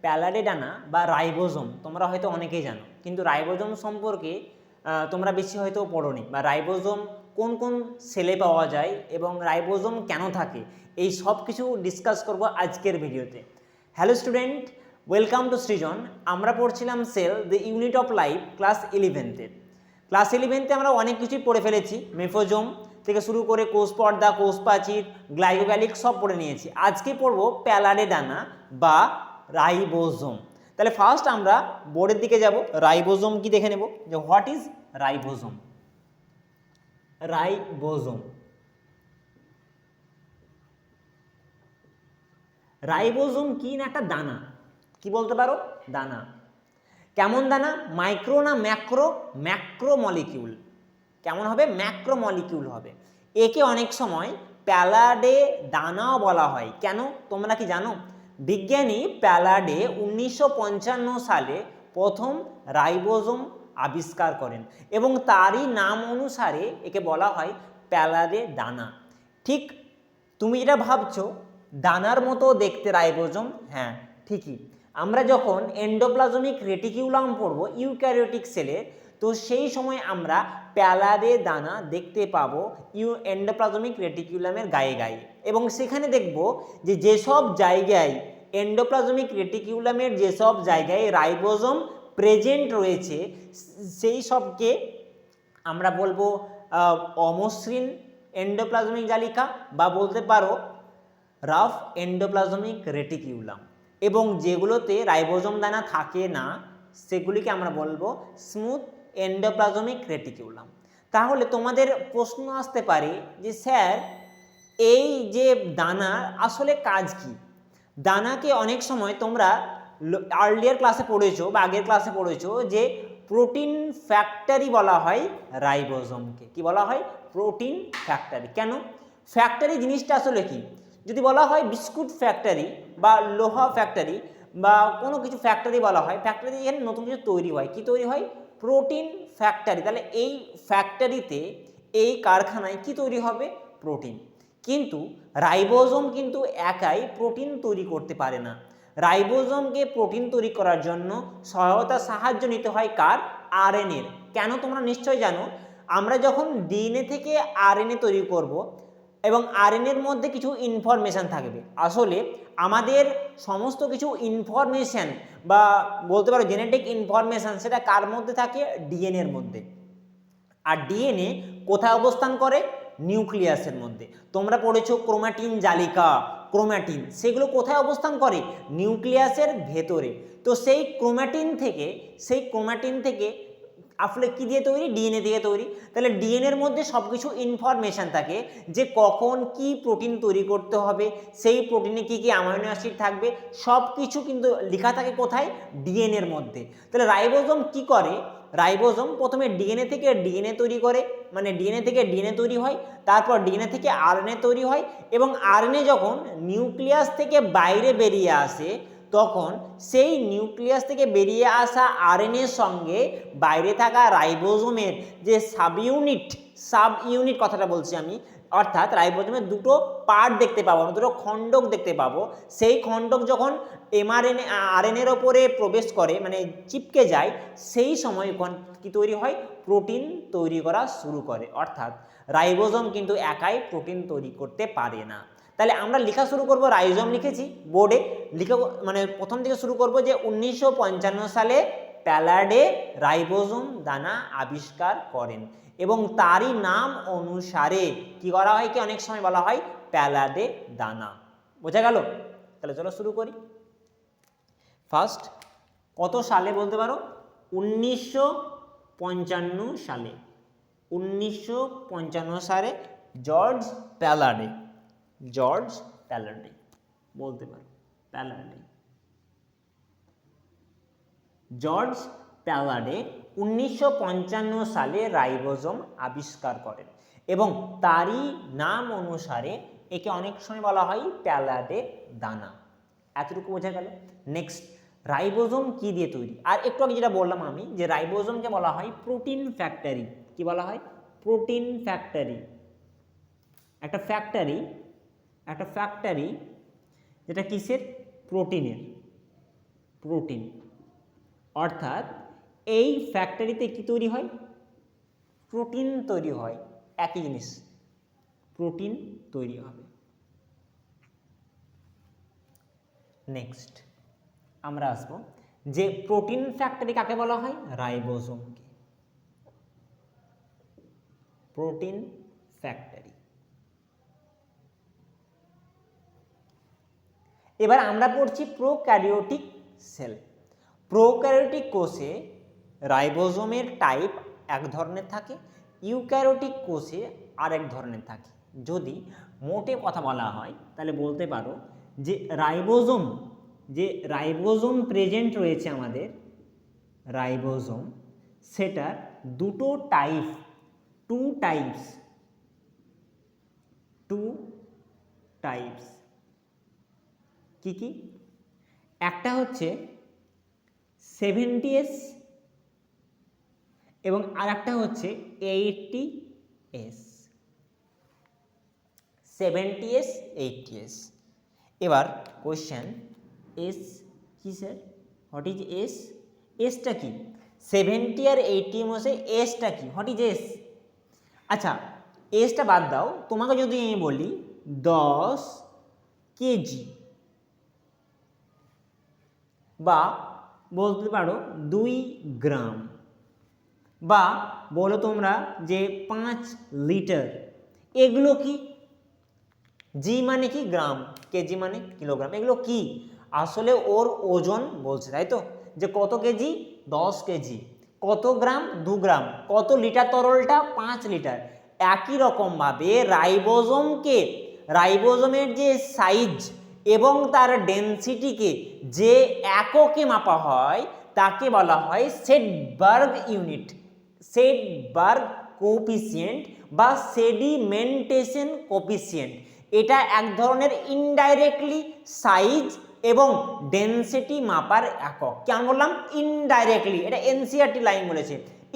প্যালাডে ডানা বা রাইবোজোম তোমরা হয়তো অনেকেই জানো, কিন্তু রাইবোজোম সম্পর্কে তোমরা বেশি হয়তো পড়োনি, বা রাইবোজোম কোন কোন সেলে পাওয়া যায় এবং রাইবোজোম কেন থাকে, এই সব কিছু ডিসকাস করব আজকের ভিডিওতে। Hello student, welcome to Srijan. আমরা পড়ছিলাম cell the unit of life class 11-তে। ক্লাস 11-তে আমরা অনেক কিছুই পড়ে ফেলেছি, মেফোজোম থেকে শুরু করে কোষ পর্দা, কোষ প্রাচীর, গ্লাইকোগ্যালিক সব পড়ে নিয়েছি। আজকে পড়ব প্যালাডে ডানা বা রাইবোজোম। তাহলে ফার্স্ট আমরা বোর্ডের দিকে যাব, রাইবোজোম কি দেখে নেব যে what is ribosome. Ribosome, ribosome কি না একটা দানা, কি বলতে পারো, দানা। কেমন দানা, মাইক্রো না ম্যাক্রো? Macro molecule. কেমন হবে? ম্যাক্রো মলিকিউল হবে। একে অনেক সময় প্যালাডে দানাও বলা হয়। কেন তোমরা কি জানো? বিজ্ঞানী প্যালাডে 1955 সালে প্রথম রাইবোজোম আবিষ্কার করেন এবং তারই নাম অনুসারে একে বলা হয় প্যালাডে দানা। ঠিক তুমি যেটা ভাবছো দানার মতো দেখতে রাইবোজোম, হ্যাঁ ঠিকই। আমরা যখন এন্ডোপ্লাজমিক রেটিকিউলাম পড়ব ইউক্যারিওটিক সেলে, তো সেই সময় আমরা প্যালাডে দানা দেখতে পাবো এন্ডোপ্লাজমিক রেটিকিউলামের গায়ে গায়ে, এবং সেখানে দেখব যে যেসব জায়গায় এন্ডোপ্লাজমিক রেটিকিউলামের যেসব জায়গায় রাইবোজোম প্রেজেন্ট রয়েছে সেই সবকে আমরা বলবো অমসৃণ এন্ডোপ্লাজমিক জালিকা বা বলতে পারো রাফ এন্ডোপ্লাজমিক রেটিকিউলাম, এবং যেগুলোতে রাইবোজোম দানা থাকে না সেগুলিকে আমরা বলবো স্মুথ এন্ডোপ্লাজমিক রেটিকিউলাম। তাহলে তোমাদের প্রশ্ন আসতে পারে যে স্যার এই যে দানার আসলে কাজ কি? দানাকে অনেক সময় তোমরা আর্লিয়ার ক্লাসে পড়েছো বা আগের ক্লাসে পড়েছো যে প্রোটিন ফ্যাক্টরি বলা হয় রাইবোজোমকে। কি বলা হয়? Protein factory. কেন? ফ্যাক্টরি জিনিসটা আসলে কি? যদি বলা হয় বিস্কুট ফ্যাক্টরি বা লোহা ফ্যাক্টরি বা কোনো কিছু ফ্যাক্টরি বলা হয়, ফ্যাক্টরি এখানে নতুন কিছু তৈরি হয়। কি তৈরি হয়? Protein factory. তাহলে এই ফ্যাক্টরিতে, এই কারখানায় কি তৈরি হবে? প্রোটিন। কিন্তু রাইবোজোম কিন্তু একাই প্রোটিন তৈরি করতে পারে না। রাইবোজোমকে প্রোটিন তৈরি করার জন্য সাহায্য নিতে হয় কার? আরএনএর। কেন তোমরা নিশ্চয় জানো, আমরা যখন ডিএনএ থেকে আরএনএ তৈরি করব এবং আরএনএর মধ্যে কিছু ইনফরমেশান থাকবে। আসলে আমাদের সমস্ত কিছু ইনফরমেশান বা বলতে পারো জেনেটিক ইনফরমেশান সেটা কার মধ্যে থাকে? ডিএনএর মধ্যে। আর ডিএনএ কোথায় অবস্থান করে? নিউক্লিয়াসের মধ্যে। তোমরা পড়েছো ক্রোমাটিন জালিকা, ক্রোমাটিন, সেগুলো কোথায় অবস্থান করে? নিউক্লিয়াসের ভেতরে। তো সেই ক্রোমাটিন থেকে আসলে কি দিয়ে তৈরি? ডিএনএ দিয়ে তৈরি। তাহলে ডিএনএর মধ্যে সব কিছু ইনফরমেশান থাকে যে কখন কি প্রোটিন তৈরি করতে হবে, সেই প্রোটিনে কি কি অ্যামাইনো অ্যাসিড থাকবে, সব কিছু কিন্তু লেখা থাকে কোথায়? ডিএনএর মধ্যে। তাহলে রাইবোজোম কি করে? রাইবোজোম প্রথমে ডিএনএ থেকে ডিএনএ তৈরি করে, মানে ডিএনএ থেকে ডিএনএ তৈরি হয়, তারপর ডিএনএ থেকে আরএনএ তৈরি হয়, এবং আরএনএ যখন নিউক্লিয়াস থেকে বাইরে বেরিয়ে আসে তখন সেই নিউক্লিয়াস থেকে বেরিয়ে আসা আরএনএর সঙ্গে বাইরে থাকা রাইবোজোমের যে সাব ইউনিট কথাটা বলছি আমি, অর্থাৎ রাইবোজোমের দুটো পার্ট দেখতে পাবো, দুটো খণ্ডক দেখতে পাবো। সেই খণ্ডক যখন এমআরএনএ আরএনএর ওপরে প্রবেশ করে, মানে চিপকে যায়, সেই সময় কি তৈরি হয়? প্রোটিন তৈরি করা শুরু করে। অর্থাৎ রাইবোজোম কিন্তু একাই প্রোটিন তৈরি করতে পারে না। তাহলে আমরা লেখা শুরু করব, রাইজোম লিখেছি বোর্ডে, লিখে মানে প্রথম থেকে শুরু করব যে 1955 সালে প্যালাডে রাইবোজোম দানা আবিষ্কার করেন এবং তারই নাম অনুসারে কি করা হয়? কি অনেক সময় বলা হয় প্যালাডে দানা। বোঝা গেল? তাহলে চলো শুরু করি। ফার্স্ট কত সালে বলতে পারো? 1955 সালে। 1955 সালে জর্জ প্যালাডে বলতে পারো, প্যালাডে। জর্জ প্যালাডে 1955 সালে রাইবোজোম আবিষ্কার করেন এবং তারই নাম অনুসারে একে অনেক সময় বলা হয় প্যালাডে দানা। এতটুকু বোঝা গেল। নেক্সট, রাইবোজোম কি দিয়ে তৈরি? আর একটু আগে যেটা বললাম আমি যে রাইবোজোমকে বলা হয় প্রোটিন ফ্যাক্টরি। কি বলা হয়? Protein factory. একটা ফ্যাক্টরি যেটা কিসের? প্রোটিনের। প্রোটিন। অর্থাৎ এই ফ্যাক্টরিতে কি তৈরি হয়? প্রোটিন তৈরি হয়। একই জিনিস, প্রোটিন তৈরি হবে। নেক্সট আমরা আসবো যে প্রোটিন ফ্যাক্টরি কাকে বলা হয়? রাইবোজোমকে। Protein factory. এবার আমরা পড়ছি প্রোক্যারিওটিক সেল। প্রোক্যারিওটিক কোষে রাইবোজোমের টাইপ এক ধরনের থাকে, ইউক্যারিওটিক কোষে আরেক ধরনের থাকে। যদি মোটে কথা বলা হয় তাহলে বলতে পারো যে রাইবোজোম প্রেজেন্ট রয়েছে আমাদের, রাইবোজোম, সেটার দুটো টাইপ, টু টাইপস। কি কি? একটা হচ্ছে 70S এবং আর একটা হচ্ছে 80S। 70S 80S। এবার কোয়েশ্চেন, এস কি স্যার? What is S? এসটা কি? 70 আর 80 মধ্যে এসটা কি? What is S? আচ্ছা, এসটা বাদ দাও, তোমাকে যদি আমি বলি 10 কেজি বা বলতে পারো 2 গ্রাম, বা বলো তোমরা যে 5 লিটার, এগুলো কি? জি মানে কি? গ্রাম, কেজি মানে কিলোগ্রাম। এগুলো কি? আসলে ওর ওজন বলছে, তাই তো, যে কত কেজি? 10 কেজি। কত গ্রাম? 2 গ্রাম। কত লিটার তরলটা? 5 লিটার। একই রকমভাবে রাইবোজোমের যে সাইজ এবং তার ডেনসিটিকে যে এককে মাপা হয় তাকে বলা হয় সেডবার্গ ইউনিট, সেডবার্গ কোফিসিয়েন্ট বা সেডিমেন্টেশন কোফিসিয়েন্ট। এটা এক ধরনের ইনডাইরেক্টলি সাইজ এবং ডেনসিটি মাপার একক। কেন বললাম ইনডাইরেক্টলি? এটা এনসিইআরটি লাইন বলেছে।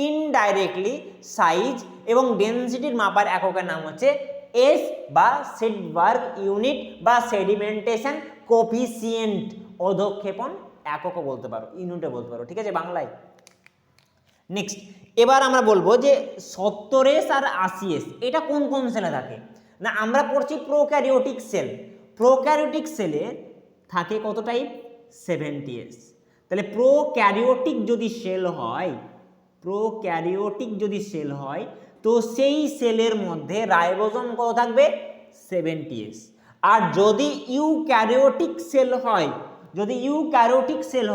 ইনডাইরেক্টলি সাইজ এবং ডেনসিটির মাপার এককের নাম হচ্ছে এস বা সেডবার্গ ইউনিট বা সেডিমেন্টেশন কোফিসিয়েন্ট। অধক্ষেপণ এককও বলতে পারো, ইউনিটও বলতে পারো, ঠিক আছে বাংলায়। নেক্সট এবার আমরা বলবো যে 70S আর 80S এটা কোন কোন সেলে থাকে? না, আমরা পড়ছি প্রোক্যারিওটিক সেল। প্রোক্যারিওটিক সেলে থাকে কত টাইপ? 70S। তাহলে প্রোক্যারিওটিক যদি সেল হয় তো সেই সেলের মধ্যে রাইবোজোম কত থাকবে? 70S। আর যদি ইউক্যারিওটিক সেল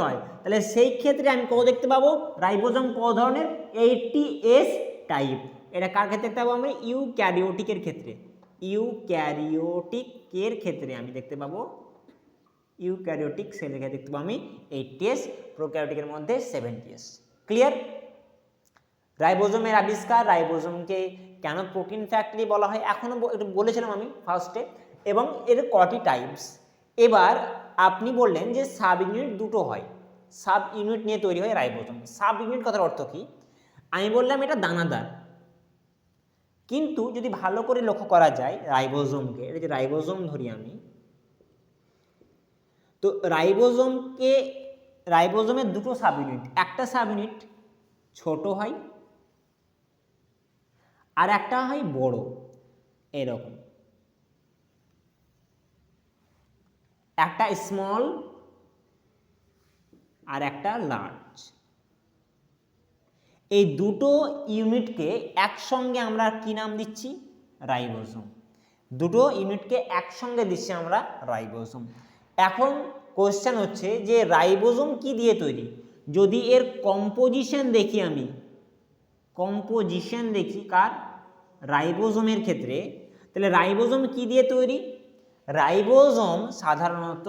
হয়, তাহলে সেই ক্ষেত্রে আমি কত দেখতে পাবো? রাইবোজোম কত ধরনের? 80S type. এটা কার ক্ষেত্রে দেখতে পাবো? আমি ইউক্যারিওটিকের ক্ষেত্রে আমি দেখতে পাবো, ইউক্যারিওটিক সেলের ক্ষেত্রে দেখতে পাবো আমি 80S, প্রোক্যারিওটিকের মধ্যে 70S। ক্লিয়ার? রাইবোজোমের আবিষ্কার, রাইবোজোমকে কেন প্রোটিন ফ্যাক্টরি বলা হয় এখনো একটু বলেছিলাম আমি ফার্স্টে, এবং এর কটি টাইপস। এবার আপনি বললেন যে সাব ইউনিট দুটো হয়, সাব ইউনিট নিয়ে তৈরি হয় রাইবোজোম। সাব ইউনিট কথার অর্থ কি? আমি বললাম এটা দানাদার, কিন্তু যদি ভালো করে লক্ষ্য করা যায় রাইবোজোমকে, এটা যে রাইবোজোম ধরি আমি, তো রাইবোজোমের দুটো সাব ইউনিট, একটা সাব ইউনিট ছোট হয় আর একটা হয় বড়, এরকম একটা স্মল আর একটা লার্জ। এই দুটো ইউনিটকে একসঙ্গে আমরা কি নাম দিচ্ছি? রাইবোজোম। দুটো ইউনিটকে একসঙ্গে দিচ্ছি আমরা রাইবোজোম। এখন কোশ্চেন হচ্ছে যে রাইবোজোম কি দিয়ে তৈরি? যদি এর কম্পোজিশন দেখি আমি, কার? রাইবোজোমের ক্ষেত্রে, তাহলে রাইবোজোম কি দিয়ে তৈরি? রাইবোজোম সাধারণত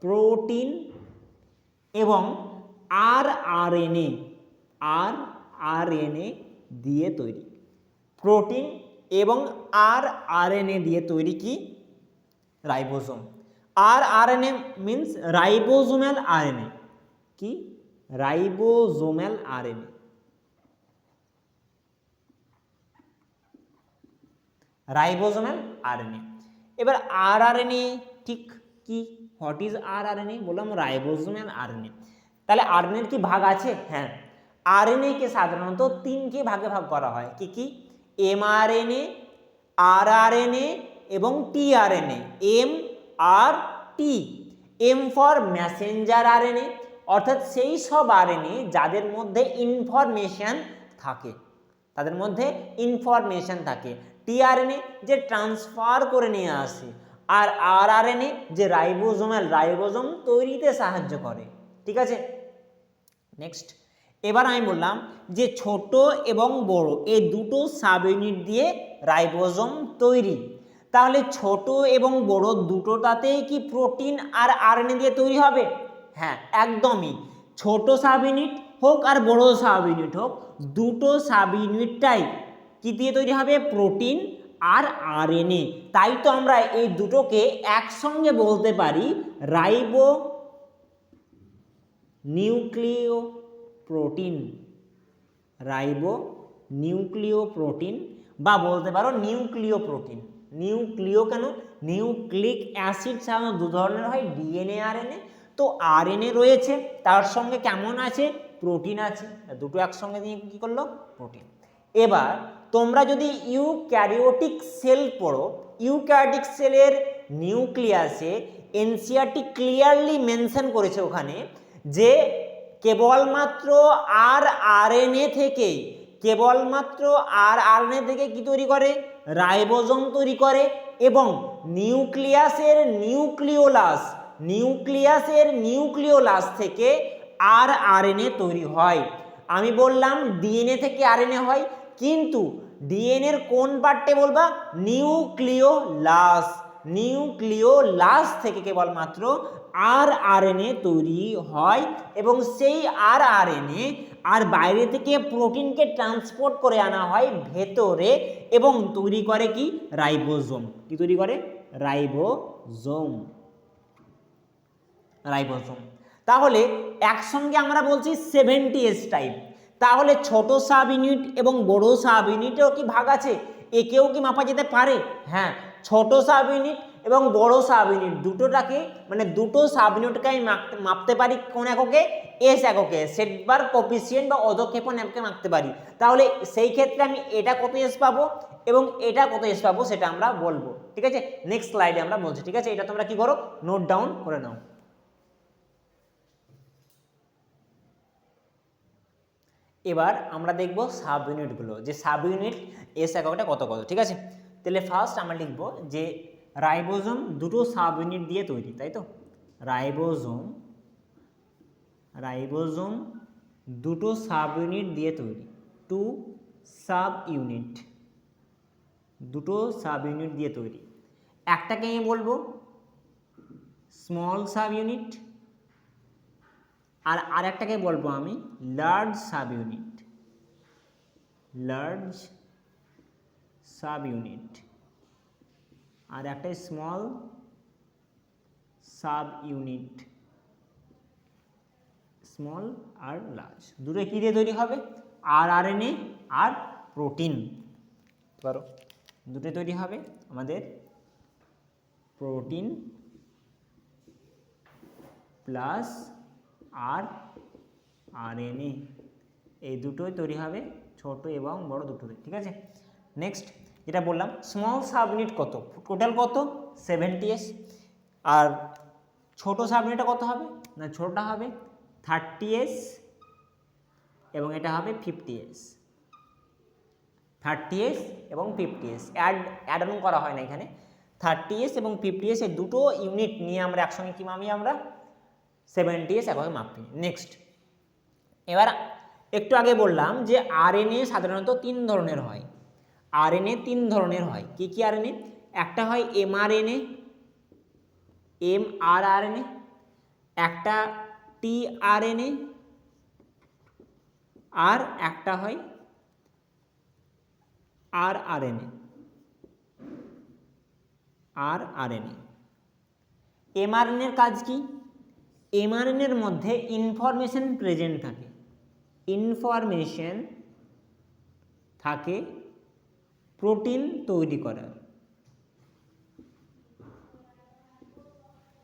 প্রোটিন এবং আরএনএ দিয়ে তৈরি। প্রোটিন এবং আরএনএ দিয়ে তৈরি কি? Ribosome. RNA means ribosomal RNA. কি? Ribosomal RNA. Ribosomal RNA. এবার আরআরএনএ ঠিক কি? What is RNA? বললাম রাইবোজোম এন্ড আরএনএ। তাহলে আরএনএ এর কি ভাগ আছে? হ্যাঁ, আরএনএ কে সাধারণত তিনটে ভাগে ভাগ করা হয়। কি কি? এমআরএনএ, আরআরএনএ এবং tRNA. M R T. M for messenger RNA, অর্থাৎ সেই সব আরএনএ যাদের মধ্যে ইনফরমেশন থাকে, তাদের মধ্যে ইনফরমেশন থাকে। টিআরএনএ যে ট্রান্সফার করে নিয়ে আসে, আর আরআরএনএ যে রাইবোজোম তৈরিতে সাহায্য করে। ঠিক আছে, নেক্সট। এবার আমি বললাম যে ছোট এবং বড় এই দুটো সাব ইউনিট দিয়ে রাইবোজোম তৈরি। তাহলে ছোট এবং বড় দুটোটাতেই কি প্রোটিন আর আরএনএ দিয়ে তৈরি হবে? হ্যাঁ, একদমই। ছোট সাব ইউনিট হোক আর বড় সাব ইউনিট হোক, দুটো সাব ইউনিটটাই কি দিয়ে তৈরি হবে? প্রোটিন আর আরএনএ। তাই তো আমরা এই দুটোকে একসঙ্গে বলতে পারি রাইবো নিউক্লিও প্রোটিন, রাইবো নিউক্লিও প্রোটিন, বা বলতে পারো নিউক্লিও প্রোটিন। নিউক্লিও কেন? নিউক্লিক অ্যাসিড সাধারণত দু ধরনের হয়, ডিএনএ আরএনএ। তো আরএনএ রয়েছে, তার সঙ্গে কেমন আছে? প্রোটিন আছে, দুটো একসঙ্গে নিয়ে কি করলো? প্রোটিন। এবার তোমরা যদি ইউক্যারিওটিক সেল পড়ো, ইউক্যারিওটিক সেলের নিউক্লিয়াসে এনসিইআরটি ক্লিয়ারলি মেনশন করেছে ওখানে যে কেবলমাত্র আরএনএ থেকে, কেবলমাত্র আরএনএ থেকে কি তৈরি করে? রাইবোজোম তৈরি করে। এবং নিউক্লিয়াসের নিউক্লিওলাস থেকে আরএনএ তৈরি হয়। আমি বললাম ডিএনএ থেকে আরএনএ হয়, কিন্তু ডিএনএ এর কোন পার্টে বলবা? নিউক্লিওলাস থেকে কেবলমাত্র আরএনএ তৈরি হয়, এবং সেই আরএনএ আর বাইরে থেকে প্রোটিনকে ট্রান্সপোর্ট করে আনা হয় ভেতরে, এবং তৈরি করে কি? রাইবোজোম। কি তৈরি করে? রাইবোজোম। তাহলে একসঙ্গে আমরা বলছি 70S টাইপ। তাহলে ছোট সাব ইউনিট এবং বড় সাব ইউনিটেও কি ভাগ আছে? একেও কি মাপা যেতে পারে? হ্যাঁ, ছোট সাব ইউনিট এবং বড় সাব ইউনিট দুটোটাকে, মানে দুটো সাব ইউনিটকে আমি মাপতে পারি কোন এককে? এস এককে, সেটবার কোফিসিয়েন্ট বা অধক্ষেপণ এককে মাপতে পারি। তাহলে সেই ক্ষেত্রে আমি এটা কত এস পাবো এবং এটা কত এস পাবো সেটা আমরা বলবো। ঠিক আছে, নেক্সট স্লাইডে আমরা বলছি। ঠিক আছে, এটা তোমরা কি করো? নোট ডাউন করে নাও। এবার আমরা দেখব সাব ইউনিটগুলো, যে সাব ইউনিট এস এককটা কত কত। ঠিক আছে, তাহলে ফার্স্ট আমরা লিখব যে রাইবোজোম দুটো সাব ইউনিট দিয়ে তৈরি, তাই তো? রাইবোজোম দুটো সাব ইউনিট দিয়ে তৈরি, টু সাব ইউনিট, দুটো সাব ইউনিট দিয়ে তৈরি। একটাকে আমি বলবো স্মল সাব ইউনিট, আর আরেকটাকে বলবো আমি লার্জ সাব ইউনিট, আর একটা স্মল সাব ইউনিট, স্মল আর লার্জ। দুটো কি দিয়ে তৈরি হবে? আরএনএ আর প্রোটিন। পারো দুটো তৈরি হবে আমাদের প্রোটিন প্লাস আরএনএ, এই দুটোই তৈরি হবে, ছোট এবং বড় দুটোই। ঠিক আছে, নেক্সট যেটা বললাম স্মল সাব ইউনিট কত? টোটাল কত? 70S। আর ছোট সাব ইউনিটটা কত হবে? না, ছোটটা হবে 30S এবং এটা হবে 50S। 30S এবং 50S অ্যাড অন করা হয় না এখানে। 30S এবং 50S এই দুটো ইউনিট নিয়ে আমরা একসঙ্গে কি মাপি? আমরা 70S একভাবে মাপি। নেক্সট, এবার একটু আগে বললাম যে আরএনএ সাধারণত 3 ধরনের হয়। আরএনএ 3 ধরনের হয়। কি কি আরএনএ? একটা হয় এমআরএনএ, এমআরআরএনএ, একটা টিআরএনএ, আর একটা হয় আরআরএনএ। এমআরএনএর কাজ কি? এমআরএনএর মধ্যে ইনফরমেশন প্রেজেন্ট থাকে, প্রোটিন তৈরি করার।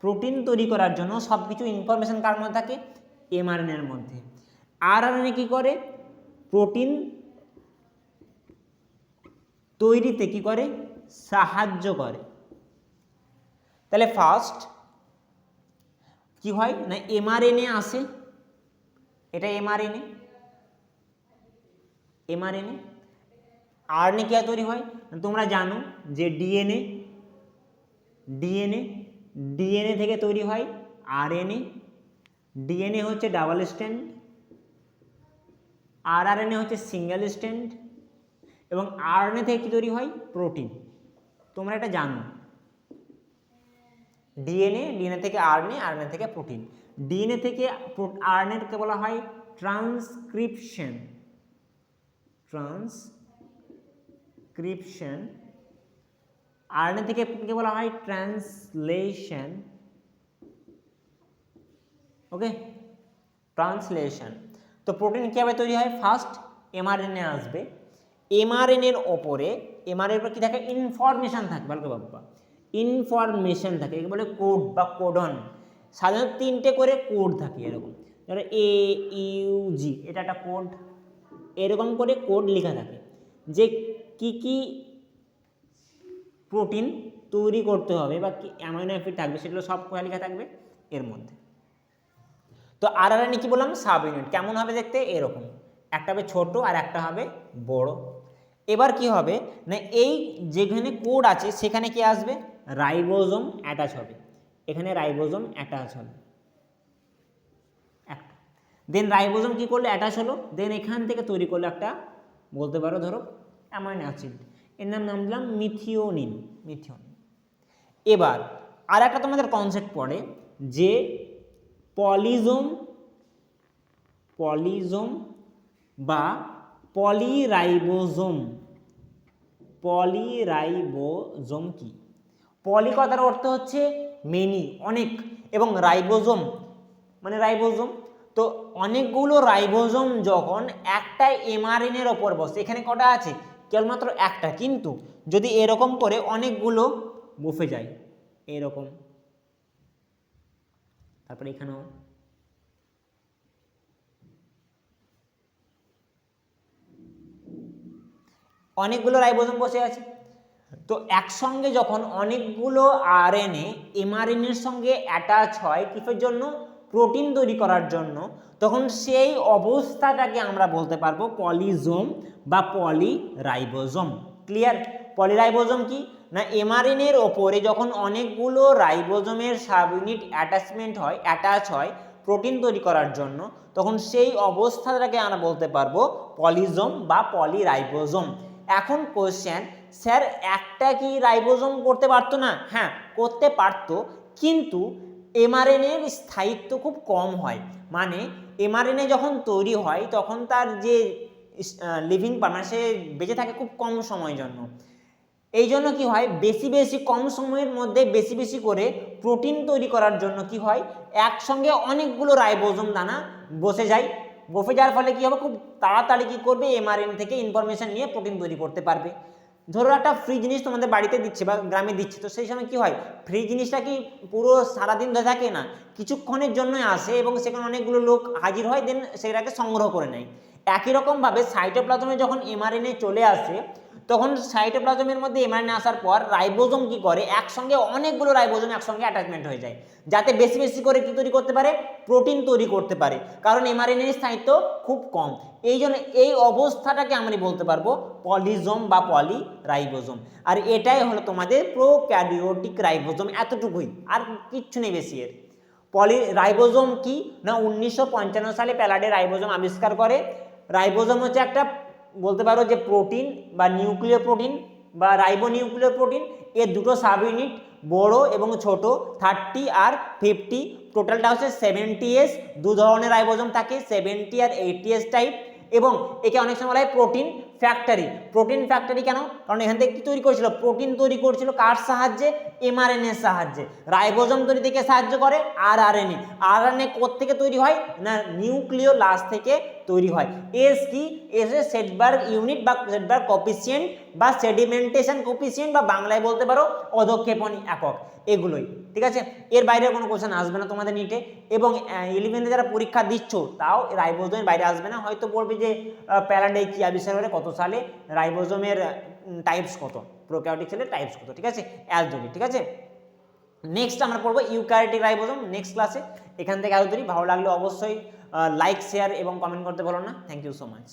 প্রোটিন তৈরি করার জন্য সব কিছু ইনফরমেশন কার মধ্যে থাকে, এমআরএনএর মধ্যে। আরআরএনএ কি করে, প্রোটিন তৈরিতে কি করে, সাহায্য করে। তাহলে ফার্স্ট কি হয় না, এমআরএনএ আসে, এটা এমআরএনএ, এমআরএনএ। আরএনএ কি তৈরি হয়, তোমরা জানো যে ডিএনএ, ডিএনএ ডিএনএ থেকে তৈরি হয় আরএনএ। ডিএনএ হচ্ছে ডাবল স্ট্র্যান্ড, আরআরএনএ হচ্ছে সিঙ্গেল স্ট্র্যান্ড, এবং আরএনএ থেকে কি তৈরি হয়, প্রোটিন। তোমরা এটা জানো, ডিএনএ, ডিএনএ থেকে আরএনএ, আরএনএ থেকে প্রোটিন। ডিএনএ থেকে আরএনএকে বলা হয় ট্রান্সক্রিপশন, ট্রান্সক্রিপশন। আরএনএ থেকে প্রোটিনকে বলা হয় ট্রান্সলেশন। ওকে, ট্রান্সলেশন। তো প্রোটিন কীভাবে তৈরি হয়, ফার্স্ট এমআরএনএ আসবে, এমআরএনএর ওপরে, এমআরএনএর উপর কী থাকে, ইনফরমেশান থাকে, ভালো করে বাবা, ইনফরমেশন থাকে, একে বলে কোড বা কোডন। সাধারণত 3টে করে কোড থাকে এরকম, ধরো AUG, এটা একটা কোড, এরকম করে কোড লেখা থাকে যে কি কি প্রোটিন তৈরি করতে হবে বা কি অ্যামাইনো অ্যাসিড থাকবে, সেগুলো সব কোথায় লেখা থাকবে, এর মধ্যে। তো আরআরএনএ কি বললাম, সাব ইউনিট। কেমন হবে দেখতে, এরকম, একটা হবে ছোট আর একটা হবে বড়। এবার কি হবে না, এই যেখানে কোড আছে সেখানে কি আসবে, রাইবোজোম অ্যাটাচ হবে, এখানে রাইবোজোম অ্যাটাচ হবে একটা। দেন রাইবোজোম কি করলো, অ্যাটাচ হলো, দেন এখান থেকে তৈরি করলো একটা, বলতে পারো ধরো অ্যামাইনো অ্যাসিড, এর নাম দিলাম মিথিওনিন, মিথিওনিন। এবার আর একটা তোমাদের কনসেপ্ট পড়ে যে পলিজোম, পলিজোম বা পলিরাইবোজোম। পলিরাইবোজোম কি, পলি কথার অর্থ হচ্ছে মেনি, অনেক, এবং রাইবোজোম মানে রাইবোজোম। তো অনেকগুলো রাইবোজোম যখন একটা এমআরএনএর ওপর বসে, এখানে কটা আছে, কেবলমাত্র একটা, কিন্তু যদি এরকম করে অনেকগুলো বসে যায় এরকম, তারপরে এখানেও অনেকগুলো রাইবোজোম বসে আছে, তো একসঙ্গে যখন অনেকগুলো আরএনএ এমআরএনএর সঙ্গে অ্যাটাচ হয় কিসের জন্য, প্রোটিন তৈরি করার জন্য, তখন সেই অবস্থাটাকে আমরা বলতে পারবো পলিজোম বা পলিরাইবোজোম। ক্লিয়ার? পলিরাইবোজোম কি না, এমআরএনএর ওপরে যখন অনেকগুলো রাইবোজোমের সাব ইউনিট অ্যাটাচ হয় প্রোটিন তৈরি করার জন্য, তখন সেই অবস্থাটাকে আমরা বলতে পারবো পলিজোম বা পলিরাইবোজোম। এখন কোশ্চেন, স্যার একটা কি রাইবোজোম করতে পারতো না? হ্যাঁ করতে পারতো, কিন্তু এমআরএনএর স্থায়িত্ব খুব কম হয়। মানে এমআরএনএ যখন তৈরি হয় তখন তার যে লিভিং পার্ট, মানে সে বেঁচে থাকে খুব কম সময়ের জন্য। এই জন্য কি হয়, বেশি কম সময়ের মধ্যে বেশি করে প্রোটিন তৈরি করার জন্য কি হয়, একসঙ্গে অনেকগুলো রাইবোজোম দানা বসে যাওয়ার ফলে কি হবে, খুব তাড়াতাড়ি কি করবে, এমআরএনএ থেকে ইনফরমেশন নিয়ে প্রোটিন তৈরি করতে পারবে। ধরো একটা ফ্রি জিনিস তোমাদের বাড়িতে দিচ্ছে বা গ্রামে দিচ্ছে, তো সেই সময় কি হয়, ফ্রি জিনিসটা কি পুরো সারাদিন ধরে থাকে না, কিছুক্ষণের জন্যই আসে এবং সেখানে অনেকগুলো লোক হাজির হয়, দেন সেটাকে সংগ্রহ করে নেয়। একই রকমভাবে সাইটোপ্লাজমে যখন এমআরএনএ চলে আসে, তখন সাইটোপ্লাজমের মধ্যে এমআরএনএ আসার পর রাইবোজোম কি করে, একসঙ্গে অনেকগুলো রাইবোজোম একসঙ্গে অ্যাটাচমেন্ট হয়ে যায়, যাতে বেশি করে কি তৈরি করতে পারে, প্রোটিন তৈরি করতে পারে, কারণ এমআরএনএর স্থায়িত্ব খুব কম। এই জন্য এই অবস্থাটাকে আমরা বলতে পারবো পলিজোম বা পলিরাইবোজোম। আর এটাই হলো তোমাদের প্রোক্যারিওটিক রাইবোজোম, এতটুকুই, আর কিচ্ছু নেই বেশি এর। পলিরাইবোজোম কি না, 1955 সালে প্যালাডে রাইবোজোম আবিষ্কার করে। রাইবোজোম হচ্ছে একটা, বলতে পারো যে প্রোটিন বা নিউক্লিয় প্রোটিন বা রাইবোনিউক্লিয় প্রোটিন, এর দুটো সাব ইউনিট, বড় এবং ছোট, 30 আর 50, টোটালটা হচ্ছে 70S। দু ধরনের রাইবোজোম থাকে, 70 আর 80S টাইপ, এবং একে অনেক সময় বলা হয় প্রোটিন ফ্যাক্টরি। প্রোটিন ফ্যাক্টরি কেন, কারণ এখান থেকে কি তৈরি করেছিল, প্রোটিন তৈরি করছিল, কার সাহায্যে, এমআরএনএর সাহায্যে। রাইবোজোম তৈরি থেকে সাহায্য করে আরআরএনএ। আরআরএনএ কোত্থেকে তৈরি হয় না, নিউক্লিয় লাস থেকে তৈরি হয়। এস কি, এস এ সেডবার্গ ইউনিট বা সেডবার্গ কোফিসিয়েন্ট বা সেডিমেন্টেশন কোফিসিয়েন্ট, বা বাংলায় বলতে পারো অধক্ষেপণী একক। এগুলোই, ঠিক আছে। এর বাইরে কোনো কোশ্চেন আসবে না তোমাদের নিটে, এবং 11 যারা পরীক্ষা দিচ্ছ তাও রাইবোজোমের বাইরে আসবে না, হয়তো বলবে যে প্যারাডাই কি আবিষ্কার করে কত সালে, রাইবোজোমের টাইপস কত, প্রোক্যারিওটিক সেলের টাইপস কত, ঠিক আছে, অ্যালজোরি, ঠিক আছে। নেক্সট আমরা পড়বো ইউক্যারিওটিক রাইবোজোম নেক্সট ক্লাসে। এখান থেকে এতদূরই, ভালো লাগলে অবশ্যই লাইক শেয়ার এবং কমেন্ট করতে ভুলো না। Thank you so much.